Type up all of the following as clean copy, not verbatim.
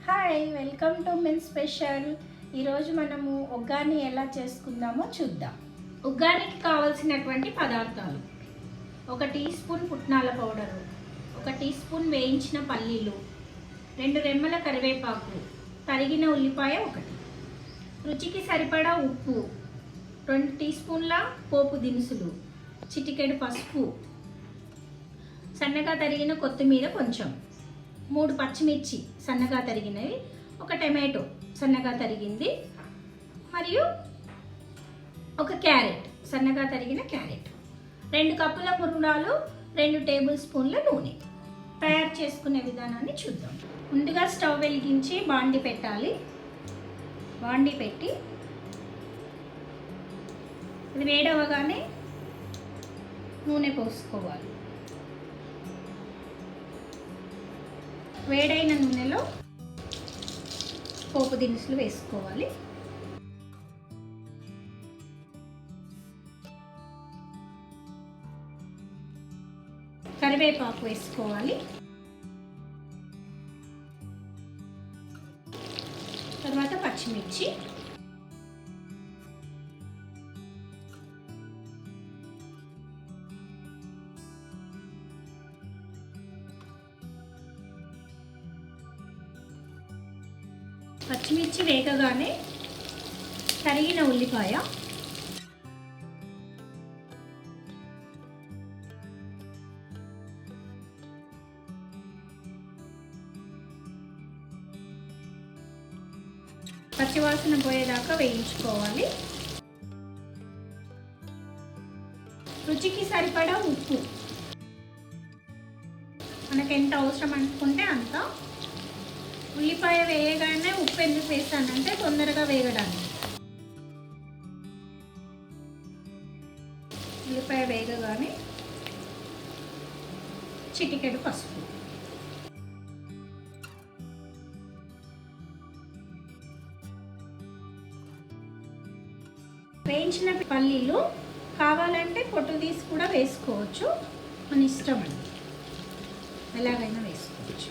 Hi, welcome to మిన్ special. ఈరోజు మనము ఉగ్గాని ఎలా చేసుకుందామో చూద్దాం. ఉగ్గానికి కావలసినటువంటి పదార్థాలు: 1 టీ స్పూన్ పుట్నాల పౌడరు, 1 టీ స్పూన్ వేయించిన పల్లీలు, 2 రెమ్మల కరివేపాకు, తరిగిన ఉల్లిపాయ 1, రుచికి సరిపడా ఉప్పు, 2 టీ స్పూన్ల పోపు దినుసులు, చిటికెడు పసుపు, సన్నగా తరిగిన కొత్తిమీర కొంచెం, 3 పచ్చిమిర్చి సన్నగా తరిగినవి, 1 టమాటో సన్నగా తరిగింది, మరియు 1 క్యారెట్ సన్నగా తరిగిన క్యారెట్, 2 కప్పుల మురుమురాలు, 2 టేబుల్ స్పూన్ల నూనె. తయారు చేసుకునే విధానాన్ని చూద్దాం. ముందుగా స్టవ్ వెలిగించి బాండి పెట్టాలి. బాండి పెట్టి ఇది వేడవగానే నూనె పోసుకోవాలి. వేడైన నూనెలో పోపు దినుసులు వేసుకోవాలి. కరివేపాకు వేసుకోవాలి. తర్వాత పచ్చిమిర్చి, పచ్చిమిర్చి వేగగానే తరిగిన ఉల్లిపాయ, పచ్చివాసన పోయేదాకా వేయించుకోవాలి. రుచికి సరిపడా ఉప్పు, మనకు ఎంత అవసరం అనుకుంటే అంత. ఉల్లిపాయ వేయగానే ఉప్పు ఎందుకు వేస్తానంటే తొందరగా వేగడానికి. ఉల్లిపాయ వేగగానే చిటికెడు పసుపు, వేయించిన పల్లీలు కావాలంటే పొట్టు తీసి కూడా వేసుకోవచ్చు, మన ఇష్టం అండి, ఎలాగైనా వేసుకోవచ్చు.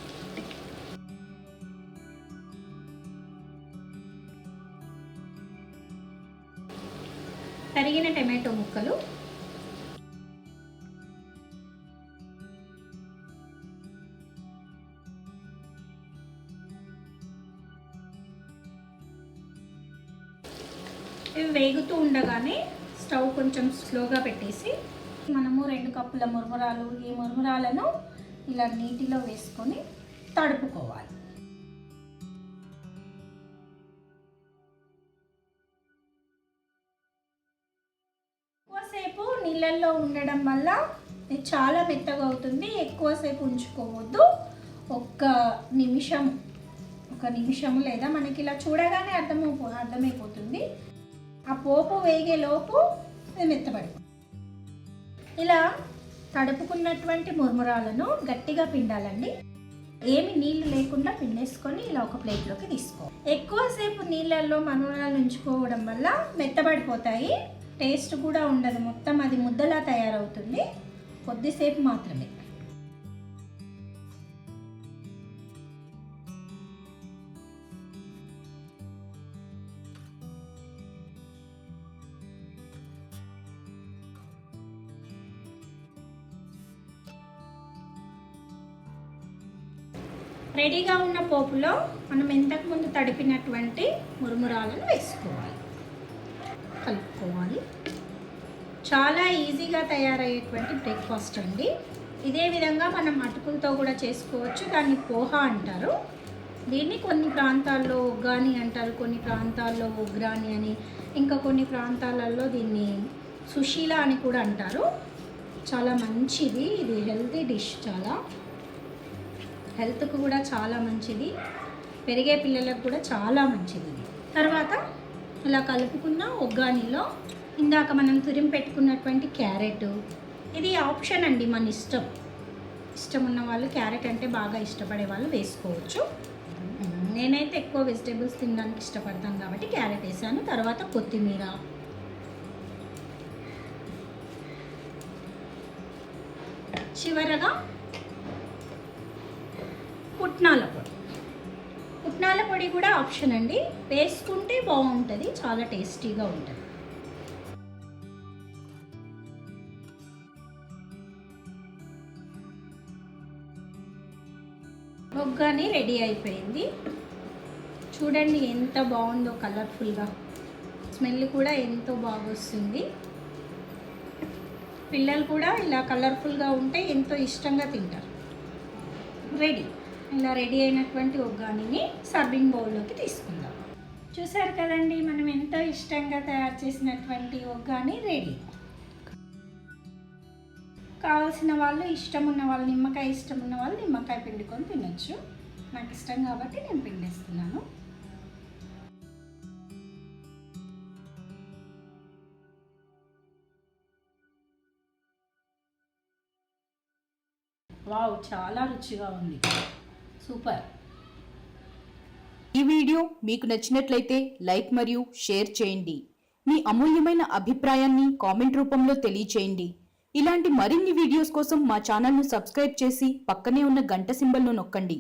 తరిగిన టమాటో ముక్కలు, ఇవి వేగుతూ ఉండగానే స్టవ్ కొంచెం స్లోగా పెట్టేసి మనము 2 కప్పుల మురుమురాలు, ఈ మురుమురాలను ఇలా నీటిలో వేసుకొని తడుపుకోవాలి. ఎక్కువసేపు నీళ్ళల్లో ఉండడం వల్ల ఇది చాలా మెత్తగా అవుతుంది. ఎక్కువసేపు ఉంచుకోవద్దు. 1 నిమిషం లేదా మనకి ఇలా చూడగానే అర్థమైపోతుంది. ఆ పోపు వేగేలోపు ఇది మెత్తబడిపోతుంది. ఇలా తడుపుకున్నటువంటి మురుమురాలను గట్టిగా పిండాలండి. ఏమి నీళ్ళు లేకుండా పిండేసుకొని ఇలా ఒక ప్లేట్లోకి తీసుకోవాలి. ఎక్కువసేపు నీళ్ళల్లో మురుమురాలు ఉంచుకోవడం వల్ల మెత్తబడిపోతాయి, టేస్ట్ కూడా ఉండదు, మొత్తం అది ముద్దలా తయారవుతుంది. కొద్దిసేపు మాత్రమే. రెడీగా ఉన్న పోపులో మనం ఇంతకుముందు తడిపినటువంటి మురుమురాలను వేసుకోవాలి, కలుపుకోవాలి. చాలా ఈజీగా తయారయ్యేటువంటి బ్రేక్ఫాస్ట్ అండి. ఇదే విధంగా మనం అటుకులతో కూడా చేసుకోవచ్చు. దాన్ని పోహా అంటారు. దీన్ని కొన్ని ప్రాంతాల్లో ఉగ్గాని అంటారు, కొన్ని ప్రాంతాల్లో ఉగ్రాని అని, ఇంకా కొన్ని ప్రాంతాలలో దీన్ని సుశీలా అని కూడా అంటారు. చాలా మంచిది, ఇది హెల్తీ డిష్, చాలా హెల్త్కు కూడా చాలా మంచిది, పెరిగే పిల్లలకు కూడా చాలా మంచిది. తర్వాత ఇలా కలుపుకున్న ఉగ్గానిలో ఇందాక మనం తురిమి పెట్టుకున్నటువంటి క్యారెట్, ఇది ఆప్షన్ అండి, మన ఇష్టం ఉన్న వాళ్ళు క్యారెట్ అంటే బాగా ఇష్టపడే వాళ్ళు వేసుకోవచ్చు. నేనైతే ఎక్కువ వెజిటేబుల్స్ తినడానికి ఇష్టపడతాను కాబట్టి క్యారెట్ వేసాను. తర్వాత కొత్తిమీర, చివరగా పుట్నాల పొడి కూడా ఆప్షన్ అండి, వేసుకుంటే బాగుంటుంది, చాలా టేస్టీగా ఉంటుంది. ఒగ్గాని రెడీ అయిపోయింది. చూడండి ఎంత బాగుందో, కలర్ఫుల్గా, స్మెల్ కూడా ఎంతో బాగా వస్తుంది. పిల్లలు కూడా ఇలా కలర్ఫుల్గా ఉంటే ఎంతో ఇష్టంగా తింటారు. రెడీ. ఇలా రెడీ అయినటువంటి ఒగ్గానిని సర్వింగ్ బౌల్లోకి తీసుకుందాం. చూసారు కదండి, మనం ఎంతో ఇష్టంగా తయారు చేసినటువంటి ఒగ్గాని రెడీ. కావాల్సిన వాళ్ళు, ఇష్టం ఉన్న వాళ్ళు, నిమ్మకాయ ఇష్టం ఉన్న వాళ్ళు నిమ్మకాయ పిండుకొని తినొచ్చు. నాకు ఇష్టం కాబట్టి నేను పిండేస్తున్నాను. వావ్, చాలా రుచిగా ఉంది, సూపర్. ఈ వీడియో మీకు నచ్చినట్లయితే లైక్ మరియు షేర్ చేయండి. మీ అమూల్యమైన అభిప్రాయాన్ని కామెంట్ రూపంలో తెలియచేయండి. ఇలాంటి మరిన్ని వీడియోస్ కోసం మా ఛానల్ను సబ్స్క్రైబ్ చేసి పక్కనే ఉన్న గంట సింబల్ను నొక్కండి.